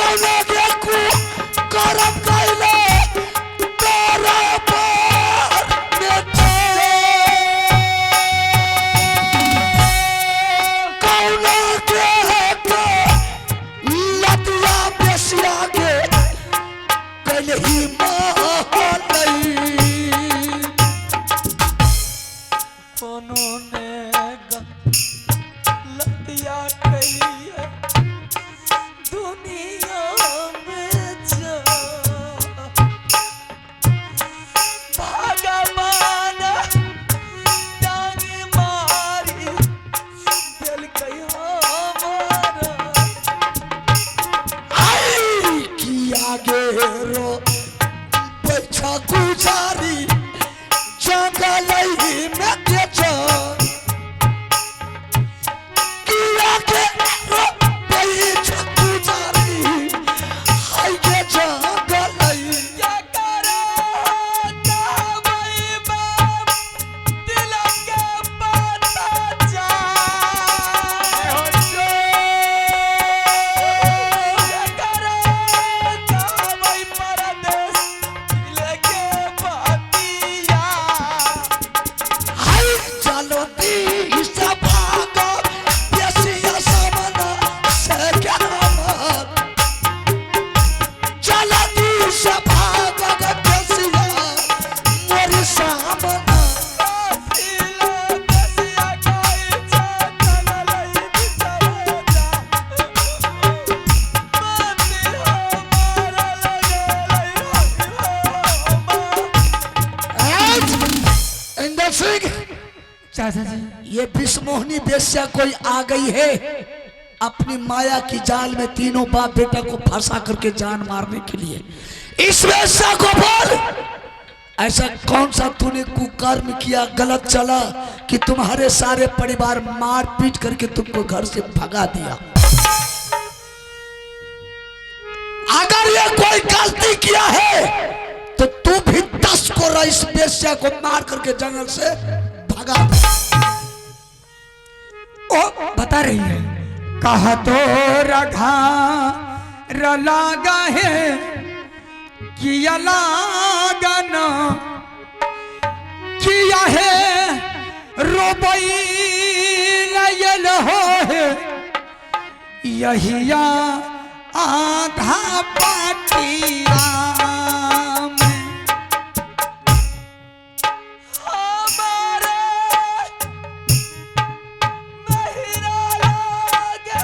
कौनो देखू करम कैले तोरा पर बेटा कौनो देखू लतिया बेसिया के कैले ही मानई कोनो ने लतिया कैलिए दुनिया में जा भगवान डांग मारी दिल कहिया हमारा आई किया गेरो बैठा गुजारी जंगल में बेचा किया गेरो बैठा गुजारी हाय के जंगल क्या करे दामई बाप दिल के पता जा क्या करे दामई परदेश दिल के पतिया हाय चलो दी सब भागो बेसिया सामना से क्या मत चलो दी सब भागो बेसिया मोरी सामना दिल बसिया कोई चल लई बिचारे जा माती हमारा लगे इंदर सिंह चाचा जी ये विषमोहनी वेश्या कोई आ गई है अपनी माया की जाल में तीनों बाप बेटा को फंसा करके जान मारने के लिए। इस वेश्या को बोल ऐसा कौन सा तूने कुकर्म किया गलत चला कि तुम्हारे सारे परिवार मार पीट करके तुमको घर से भगा दिया। अगर ये कोई गलती किया है तो तू भी 10 को इस वेश्या को मार करके जंगल से भगा दे। ओ बता रही है कहा तो रखा रलागा है किया लागन किया है रोबई लयल हो है यहिया आधा पाटिया में हमारे महिरा लागे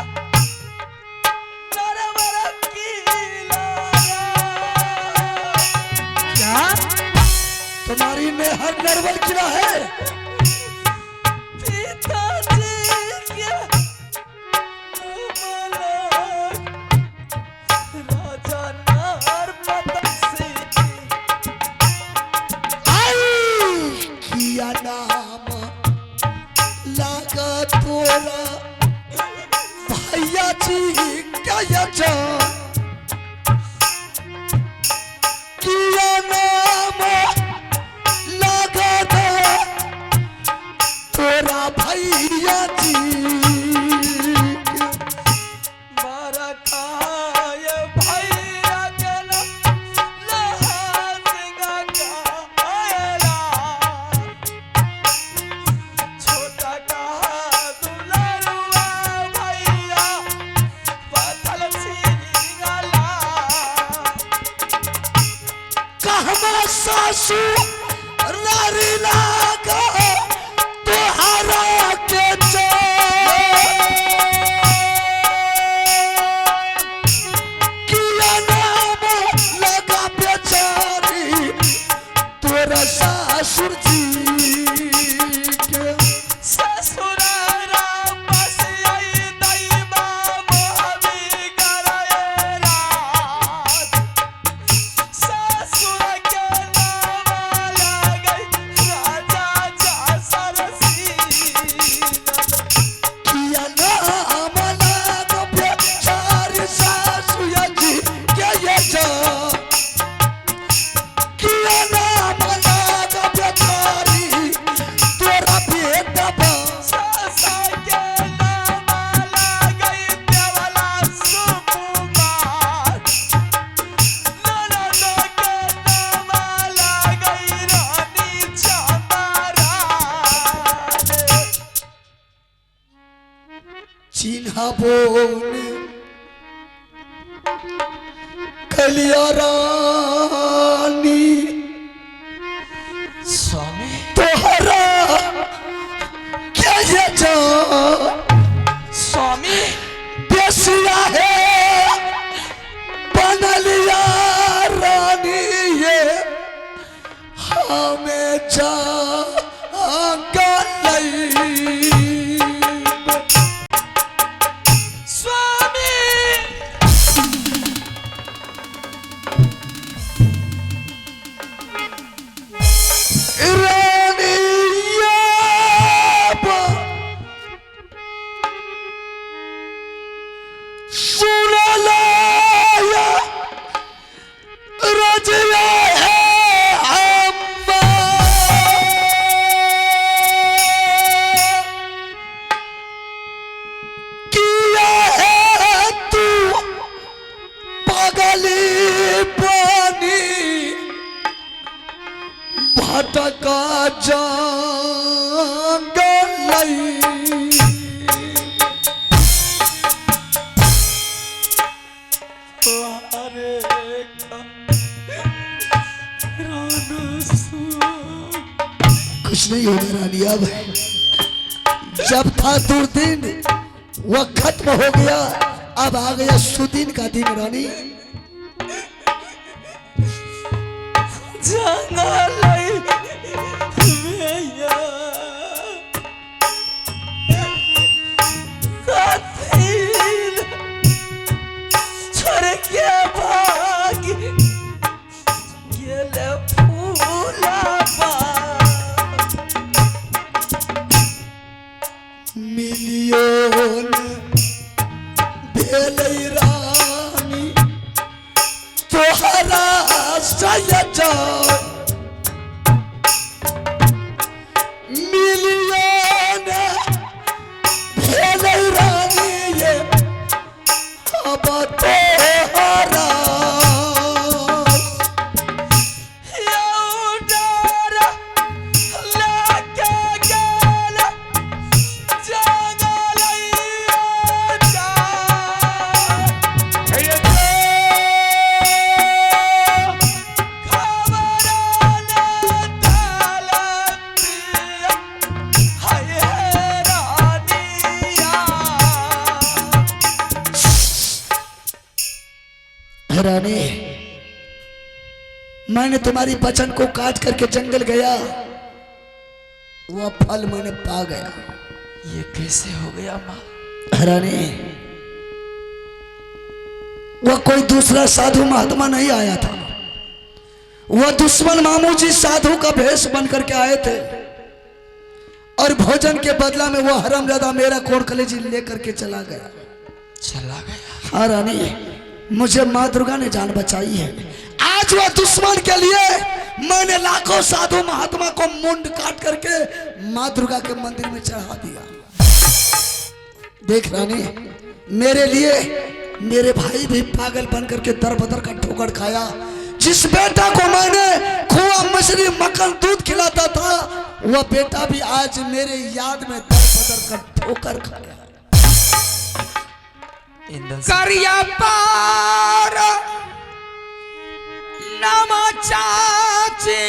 नरवर की क्या तुम्हारी में हर नरवल किला है। पिताजी के राजा नार पतसी आई किया नाम लागा तोरा भैया जी क्या यचा किया नाम लागा तोरा भैया जी मारा खाए भैया के लहासिंगा का आयला छोटा का दुलारुआ भैया पथल सिंगला कहमा सासू रारी लागा तोहरा के किया नाम लगा बेचारी तोरा ससुर जी के ससुरारा बसियाई दैबा मोहबी कराएला ससुर के नाम लगई राजा लिया रानी स्वामी तोहरा क्या ये जो स्वामी बेसिया है बन लिया रानी ये हमें जागा लई स्वामी भटका जंगल कुछ नहीं होगा रानी। अब जब था दुर्दिन वह खत्म हो गया, अब आ गया सुदिन का दिन रानी। मिलियन भेलै रानी तोहरा सयजा मिलियन भेलै रानी ये अब तोहरा रानी मैंने तुम्हारी वचन को काट करके जंगल गया, वह फल मैंने पा गया। ये कैसे हो गया माँ? रानी वह कोई दूसरा साधु महात्मा नहीं आया था, वह दुश्मन मामू जी साधु का भेष बन करके आए थे और भोजन के बदला में वह हरामजादा मेरा कोड़ कलेजी लेकर के चला गया। हाँ रानी मुझे माँ दुर्गा ने जान बचाई है। आज वह दुश्मन के लिए मैंने लाखों साधु महात्मा को मुंड काट करके माँ दुर्गा के मंदिर में चढ़ा दिया। देख रानी मेरे लिए मेरे भाई भी पागल बन करके दर बदर का ठोकर खाया। जिस बेटा को मैंने खोआ मछली मक्खन दूध खिलाता था वह बेटा भी आज मेरे याद में दर बदर का ठोकर खाया। करिया पार नमा चाची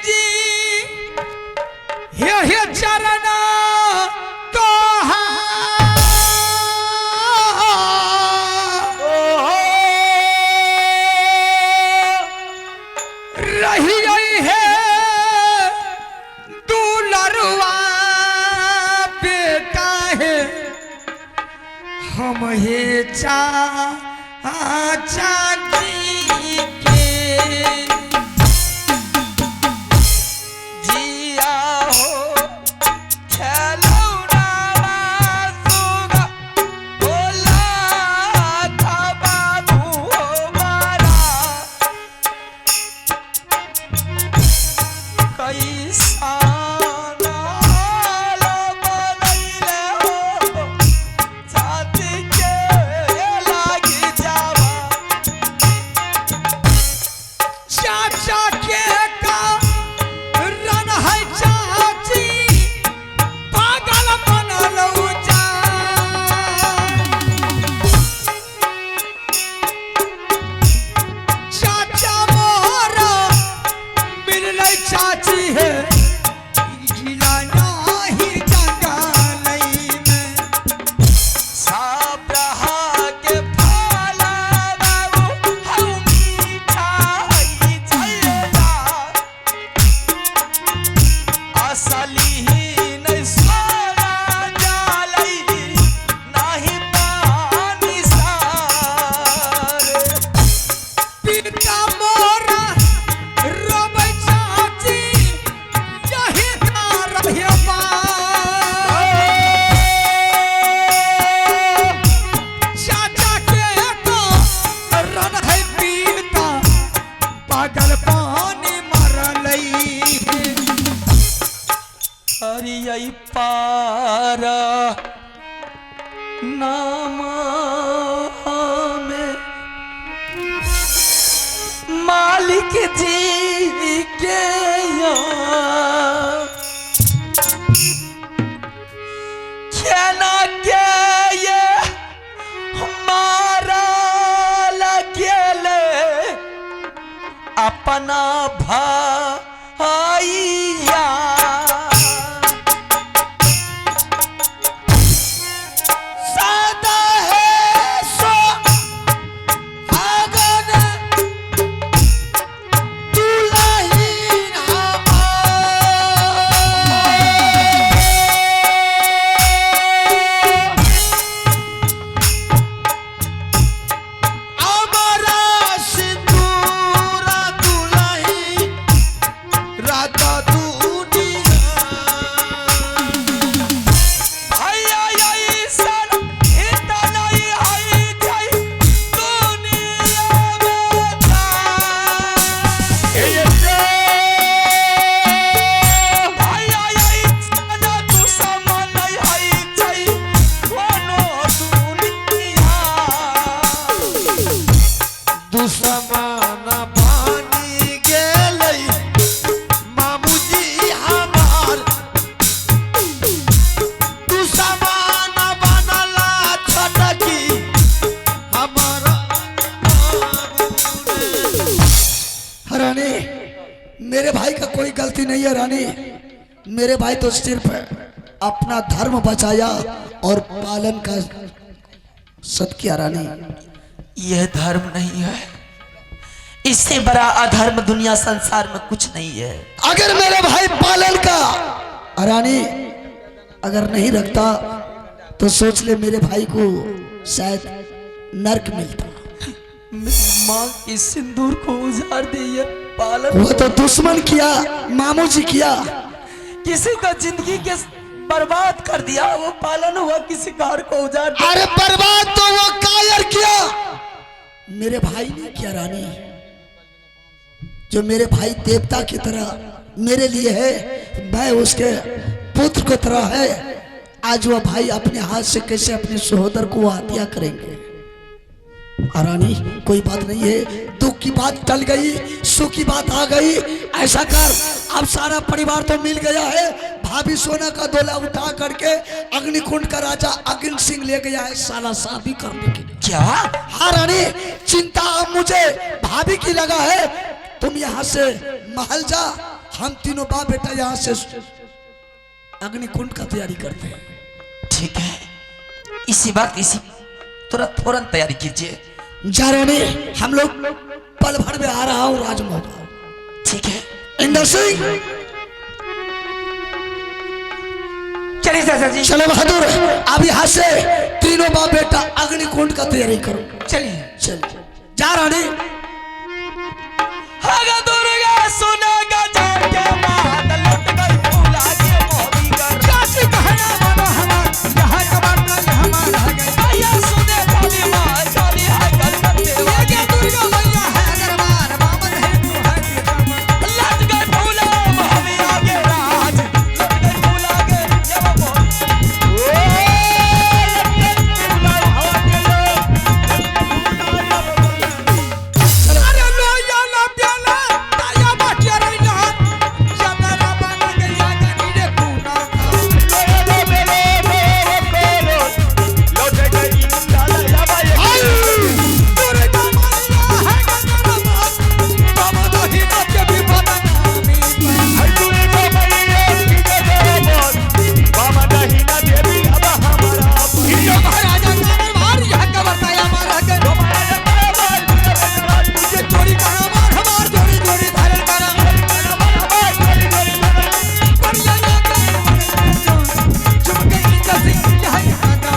जी हे चरना तो रही गई है दुलरुआ बेटा है हम हे चाची के जिया हो खेलौना सुगा बोला था बाबू हमारा कैसा नाल बनैले हो छाती के लागी जावा गई पारा नामा में मालिक जी के यहाँ कहना के ये हमारा लगेले अपना भाइया सादा है सो आगन दुल्हीन हमारा सिंदूरा दुल्ही राधा दुनिया भैया यही सन इतना ही आई जाई दुनिया में था भैया यही सन तू समान नहीं आई जाई कोनो दुनिया दुश्मन बनी गेलै मामूजी हमार दुश्मन बनला छोटकी हमारा रानी मेरे भाई का कोई गलती नहीं है रानी मेरे भाई तो सिर्फ अपना धर्म बचाया और पालन का सत किया रानी यह धर्म नहीं है इससे बड़ा अधर्म दुनिया संसार में कुछ नहीं है अगर मेरे भाई पालन का रानी अगर नहीं रखता तो सोच ले मेरे भाई को शायद नर्क मिलता मेरी माँ के सिंदूर को उजाड़ दिए पालन वो तो दुश्मन किया मामू जी किया किसी का जिंदगी के बर्बाद कर दिया वो पालन हुआ किसी घर को उजाड़ दिया अरे बर्बाद तो वो कायर किया मेरे भाई ने किया रानी जो मेरे भाई देवता की तरह मेरे लिए है मैं उसके पुत्र की तरह है आज वह भाई अपने हाथ से कैसे अपने सहोदर को हत्या करेंगे रानी कोई बात नहीं है दुख की बात टल गई सुख की बात आ गई ऐसा कर अब सारा परिवार तो मिल गया है भाभी सोना का दोला उठा करके अग्निकुंड का राजा अग्नि सिंह ले गया है साला शादी करने के लिए क्या हाँ रानी चिंता अब मुझे भाभी की लगा है तुम यहाँ से महल जा हम तीनों बाप बेटा यहाँ से अग्निकुंड का तैयारी करते हैं ठीक है इसी वक्त इसी तुरंत फौरन तैयारी कीजिए जा रानी हम लोग पल भर में आ रहा हूँ राजमहल ठीक है इंदर सिंह चलिए चाचा जी चलो बहादुर अब यहाँ से तीनों बाप बेटा अग्निकुंड का तैयारी करो चलिए चल जा रानी हागा दुर्गा सुनेगा जाके मात लट गई फूला के मोहबी कर काशी कहना मानो हमार यहाँ कबाड़ नहीं हमार रह गई भैया सुने काली माँ काली है कर करते हागा दुर्गा मैया है दरबार बामन है तू है की लट गई फूला मोहबी आगे राज लट गई फूला आगे जब मोह ओ लट गई फूला हवा के अरे लो या ला प्याला ताया बाटिया रही ना शबरा बना के या जानी रे खूना लो या लो मेरे मेरे लौटे गई लाला या भाई दुर्गा मैया है गंगा बाबा तो ही ना के भी पता नहीं है दुर्गा मैया की जय बाबा नहीं ना देवी अब हमारा यो महाराजा का मार यह कबर ताया मारा के मुझे चोरी करा मार हमार चोरी चोरी धारण करा बढ़िया चुप के इंद्र सिंह यहाँ का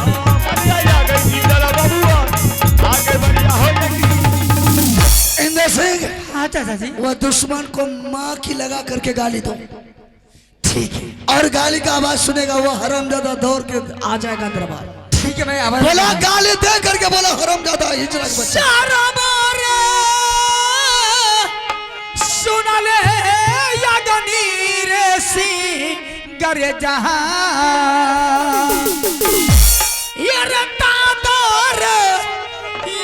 इंदर सिंह हाँ चाचा जी वह दुश्मन को माँ की लगा करके गाली दो ठीक है और गाली का आवाज सुनेगा वो हरामजादा दौड़ के आ जाएगा दरबार ठीक है मैं आवाज बोला गाली दे करके बोला हरामजादा हिजरा के बच्चा सारा मारे सुन ले यागनी रे सिंह करे जहां ये रे दादर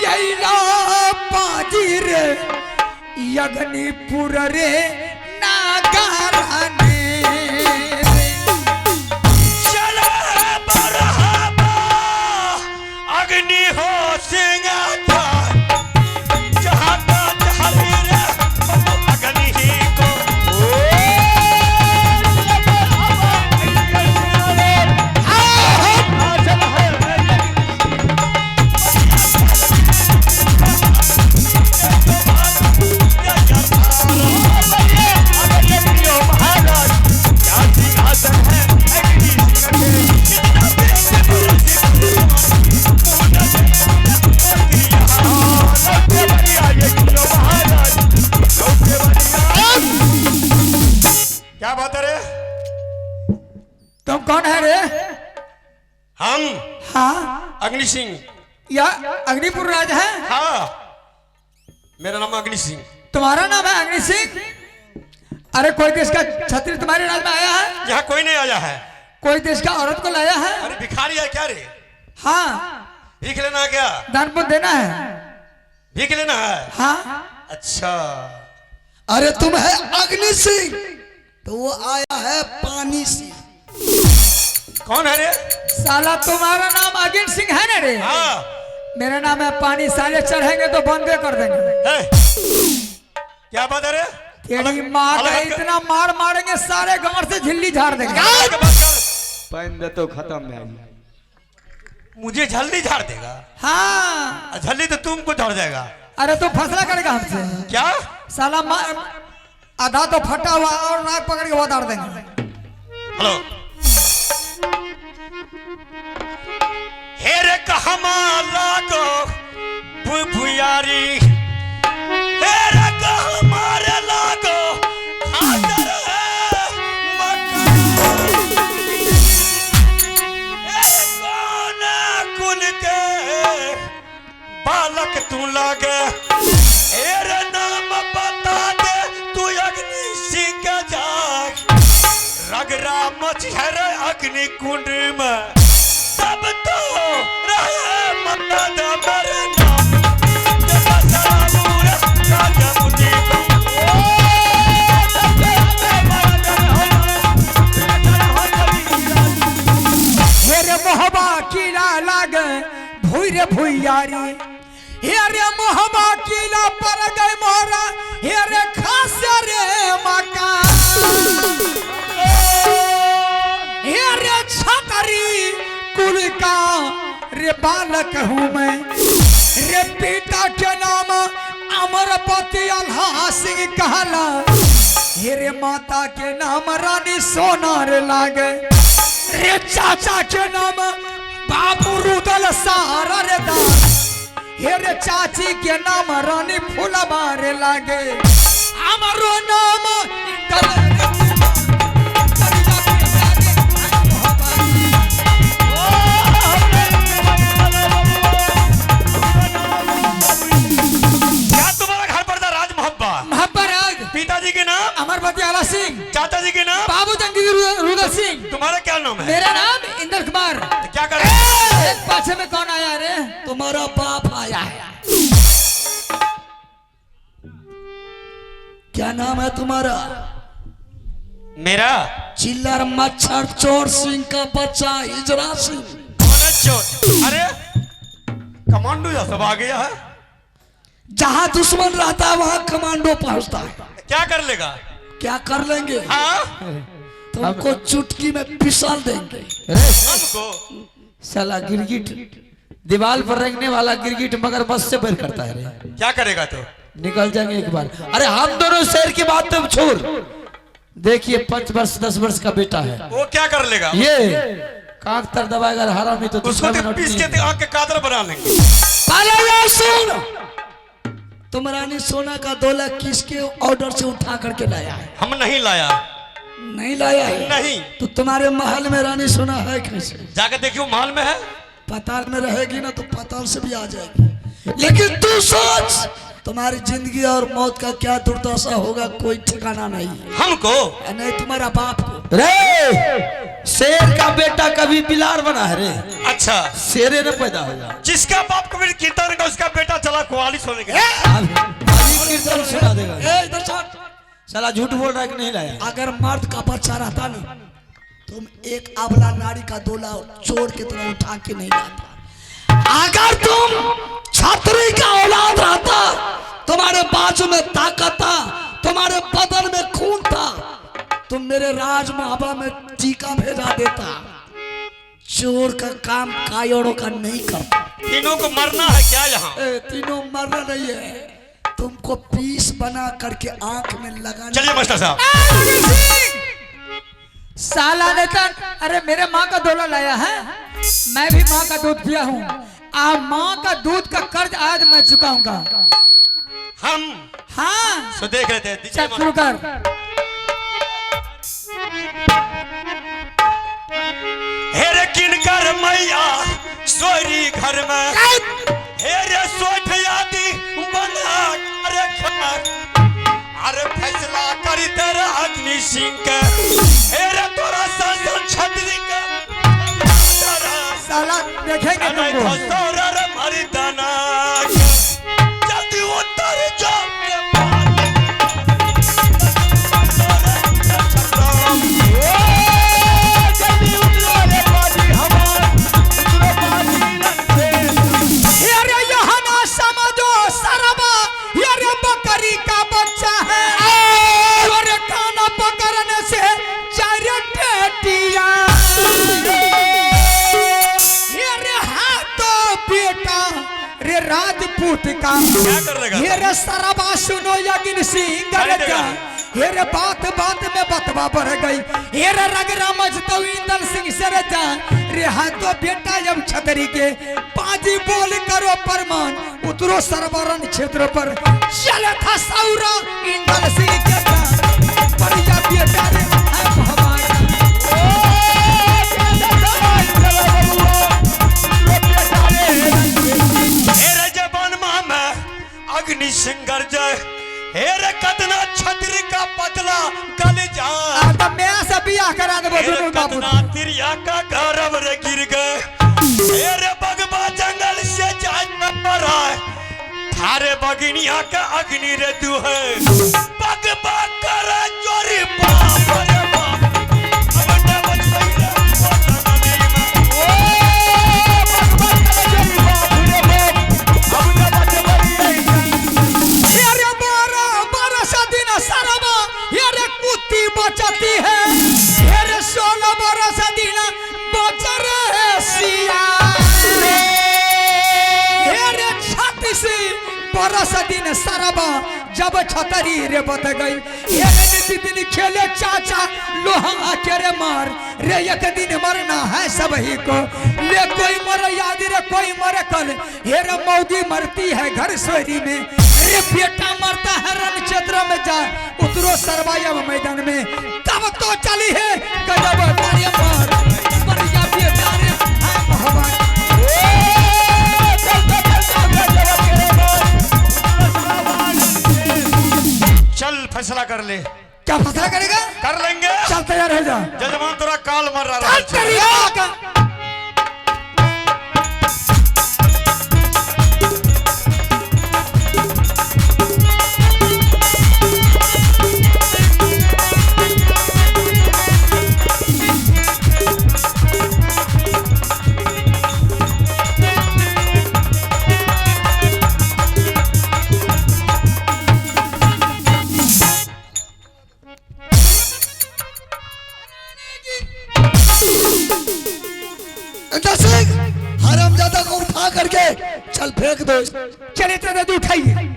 यैला पाजिर यगनीपुर रे नागाराने चले बरहबा अग्नि हो सिंह था जहाँ का जहरी रे अग्नि ही को क्या बात है रे? तुम कौन है रे? हम हाँ अग्नि सिंह। या अग्निपुर राज है? हाँ मेरा नाम अग्नि सिंह। तुम्हारा नाम है अग्नि सिंह? अरे कोई देश का छत्री तुम्हारे राज में आया है? यहाँ कोई नहीं आया है। कोई देश का औरत को लाया है? अरे भिखारी है क्या रे? हाँ भीख लेना है क्या? दान पुण्य देना है। भीख लेना है? हाँ अच्छा अरे तुम है अग्नि सिंह तो वो आया है पानी सिंह। कौन है रे? साला तुम्हारा नाम अग्नि सिंह है ना रे? हाँ मेरा नाम है पानी। साले चढ़ेंगे तो बंदे कर देंगे। है। क्या बात है रे? तेरी माँ का इतना मार मारेंगे सारे गमर से झिल्ली झाड़ देंगे। पहन दे तो खत्म है। मुझे झल्ली झाड़ देगा? हाँ झल्ली तो तुमको झाड़ जाएगा। अरे तू फैसला करेगा हमसे? क्या? साला आधा तो फटा हुआ और नाक पकड़ के उतार देंगे। हेलो हेरे कहमा लागो भुयारी हेरे कहमा रे लागो खातर है मकान ए कौन कुल के बालक तू लागे हेरे नाम बता दे तू अग्नि सिंह का जाग रगरा मछहर अग्नि कुंड में सब तो रहे मदद मेरे नाम जब सलामूर राजा मुझे हेरे मोहबा कीला लागे भूरे भुयारी हेरे मोहबा कीला पर गए मोरा हेरे खास रे मकान हेरे छतरी कुल का रे बालक हूँ मैं रे पिता के नाम अमरपति अल्लाह सिंह कहला हेरे माता के नाम रानी सोनार लागे रे चाचा के नाम बाबू रुदल सारा रे दास हेरे चाची के नाम रानी फूलबार लागे हमारो नाम क्या तुम्हारा घर पड़ता राज मोहब्बा? महापराग पिताजी के नाम अमरपति आला सिंह चाचा जी के नाम बाबू जंगी रुदल सिंह। तुम्हारा क्या नाम है? मेरा नाम इंद्र कुमार। तो क्या कर रहे हो? पाछे में कौन आया रे? तुम्हारा बाप आया है। क्या नाम है तुम्हारा? मेरा चिल्लर मच्छर चोर सिंह का बच्चा हिजरा सिंह। चोर। अरे कमांडो या सब आ गया है। जहां दुश्मन रहता है वहां कमांडो पहुंचता है। क्या कर लेगा? क्या कर लेंगे? हाँ तुमको चुटकी में पिसल देंगे। हमको साला गिरगिट दीवार पर रेंगने वाला गिरगिट मगर बस से बैर करता है रे। क्या करेगा तो? निकल जाएंगे एक बार। अरे हम दोनों शहर की बात तुम छोड़। देखिए 5 वर्ष 10 वर्ष का बेटा है। वो क्या कर लेगा? ये कांक तर दबाएगा हरामी तो उसको तो पीस के आंख के कादर बना लेंगे। पहले सुन, तुम रानी सोना का दौला किसके ऑर्डर से उठा करके लाया है? हम नहीं लाया। नहीं लाया है? नहीं। तो तुम्हारे महल में रानी सोना है कैसे? जाकर देखियो महल में है। पाताल में रहेगी ना तो पाताल से भी आ जाएगी। लेकिन तू सोच तुम्हारी जिंदगी और मौत का क्या दुर्दशा होगा कोई ठिकाना नहीं। हमको नहीं तुम्हारा बाप को। रे शेर का बेटा कभी बिलार बना है रे। अच्छा शेरे न पैदा हो जा। जिसका बाप कबीर कीर्तन का उसका बेटा चला 44 होने के अभी कीर्तन सुना देगा। ए इधर चल। साला झूठ बोल रहा है कि नहीं लाया। अगर मर्द का बच्चा रहता ना तुम एक अबला नारी का दोला चोर की तरह उठा के नहीं लाता। अगर तुम छतरी का औलाद रहता तुम्हारे बाजू में ताकत था तुम्हारे बदन में खून था तुम मेरे राज महाबा में टीका भेजा देता। चोर का काम कायोड़ों का नहीं करता। तीनों को मरना है क्या यहाँ? तीनों मरना नहीं है तुमको पीस बना करके आंख में लगाना। चलिए मास्टर साहब। साला नेता अरे मेरे माँ का दोला लाया है। मैं भी माँ का दूध पिया हूँ। माँ का दूध का कर्ज आज मैं चुकाऊंगा। हम हाँ सो देख रहे थे। चल शुरू कर। हेरे किनकर मैया सोरी घर में हेरे सोठ यादी बना अरे खाक अरे फैसला करी तेरा अग्नि सिंह के हेरे तोरा शासन छतरी का साला देखेंगे तुमको। तोरा रे मारी दाना जल्दी उतर जा राजपूत का ये रे सरबा सुनो यगिन सिंह ये रे बात बात में बतवा बढ़ गई ये रे रगरा मजतो इंदल सिंह से रजा रे हाथों बेटा जब छतरी के पाजी बोल करो परमान उतरो सरबरन क्षेत्र पर चले था सौरा इंदल सिंह के बढ़िया बेटा रे है भगवान। अग्नि सिंगर जय हेरे कतना छतरी का पतला गल जा अब मैं सब बियाह करा दे दोनों बाबू। कतना तिरिया का गरब रे गिर गए हेरे बगबा जंगल से जाय न पड़ा थारे बगनिया का अग्नि रे तू है बगबा कर चोरी बाप रे बाप अब न बच पइला बचती है हेरे 16 बरस दिन बचर सिया हेरे 36 बरस दिन सरबा जब छतरी रे बत गई हेरे नीति दिन खेले चाचा लोहा के रे मार रे एक दिन मरना है सबही को ले कोई मर याद रे कोई मरे कल हेरे मौगी मरती है घर सोरी में रे बेटा मरता है रण क्षेत्र में जा उतरो सरवायब मैदान में तब तो चली है गजब तारे मार बढ़िया बेटा रे है भगवान। चल फैसला कर ले। क्या फैसला करेगा? कर लेंगे। चल तैयार हो जा। जजमान तेरा काल मर रहा है। हरामजादा को उठा करके चल फेंक दो। चले तो उठाइए।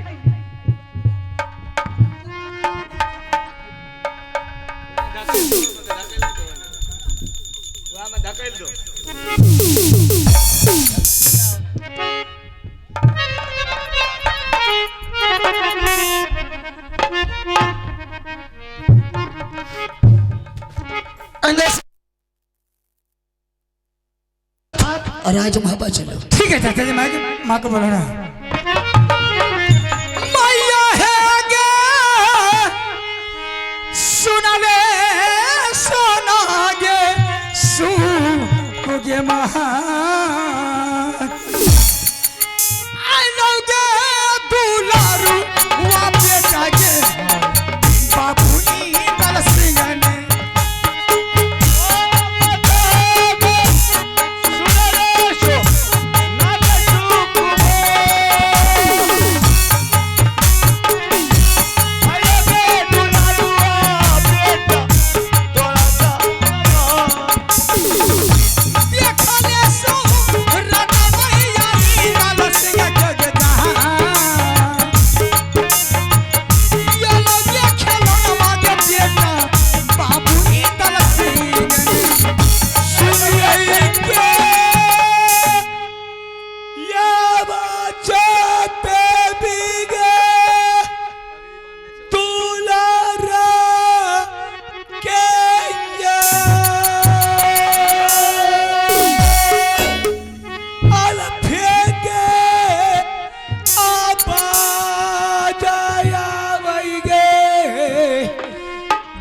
राज महाबा चलो। ठीक है चाचा जी, मैं माँ को बोलो ना। गे महान आई लगे दुलारू वा बेटा गे बाबू इंदल सिंह ने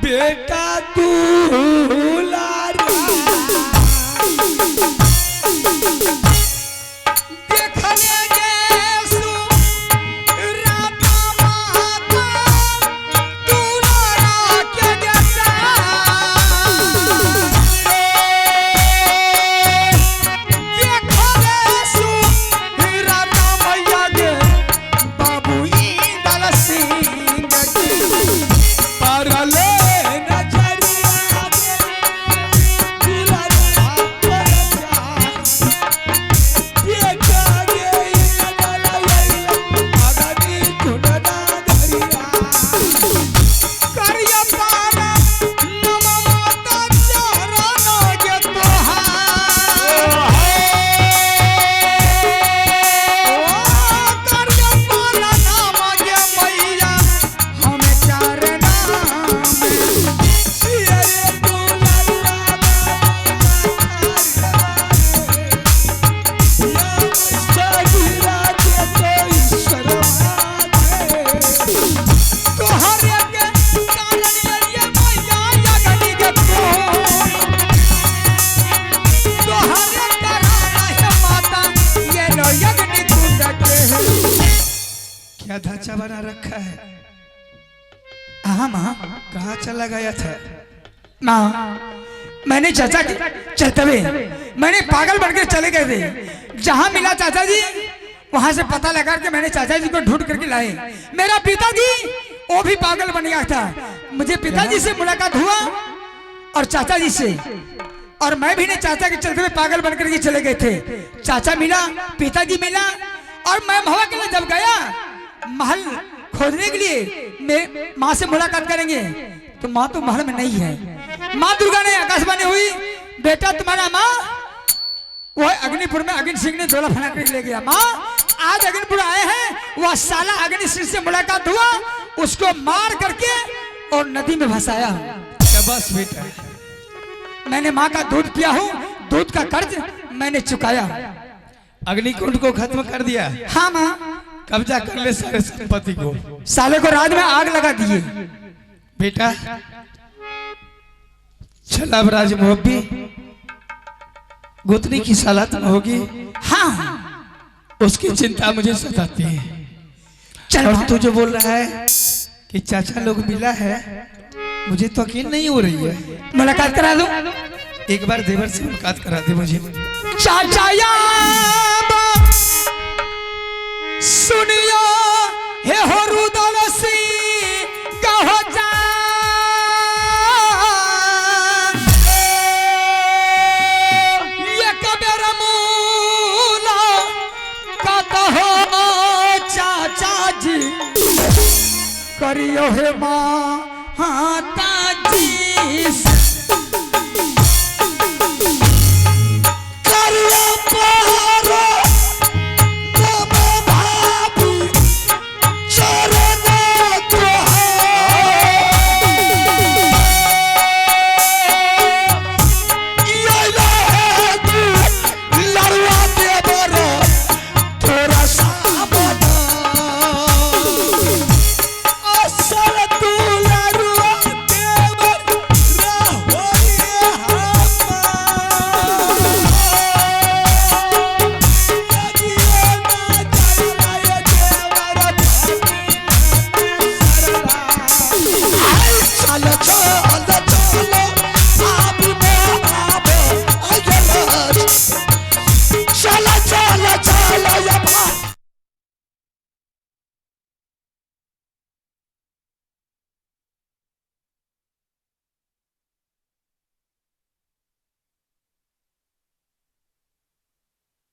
बेटा तू क्या ढांचा बना रखा है। हाँ माँ कहाँ चला गया था माँ? मैंने चाचा के चलते हुए मैंने पागल बनकर चले गए थे। जहाँ मिला चाचा जी वहां से पता लगा के मैंने चाचा जी को ढूंढ करके लाए। मेरा पिताजी वो भी पागल बन गया था। मुझे पिताजी से मुलाकात हुआ और चाचा जी से, और मैं भी ने चाचा के चलते हुए पागल बनकर के चले गए थे। चाचा मिला, पिताजी मिला, और मैं महल के लिए जब गया महल खोदने के लिए मैं माँ से मुलाकात करेंगे तो माँ तो महल में नहीं है। माँ दुर्गा ने आकाशवाणी हुई, बेटा तुम्हारा माँ वह अग्निपुर में अग्नि सिंह ने झोला फना कर ले गया। माँ आज अग्निपुर आए हैं, वह साला अग्नि सिंह से मुलाकात हुआ, उसको मार करके और नदी में भसाया। बस बेटा मैंने माँ का दूध पिया हूँ, दूध का कर्ज मैंने चुकाया। अग्निकुंड को खत्म कर दिया। हाँ माँ, कब्जा कर ले सारे संपत्ति को। साले को रात में आग लगा दिए। बेटा चल अब राजमोहब्बी गुतनी की सालात होगी। हाँ उसकी चिंता मुझे सताती है। चल और तू जो बोल रहा है कि चाचा लोग मिला है, मुझे तो यकीन नहीं हो रही है। मुलाकात करा दो, एक बार देवर से मुलाकात करा दे मुझे। चाचा सुनियो हे हो रुदलसी कहो जा ये कबेर मूला का कहो चाचा जी करियो हे माँ हाता जी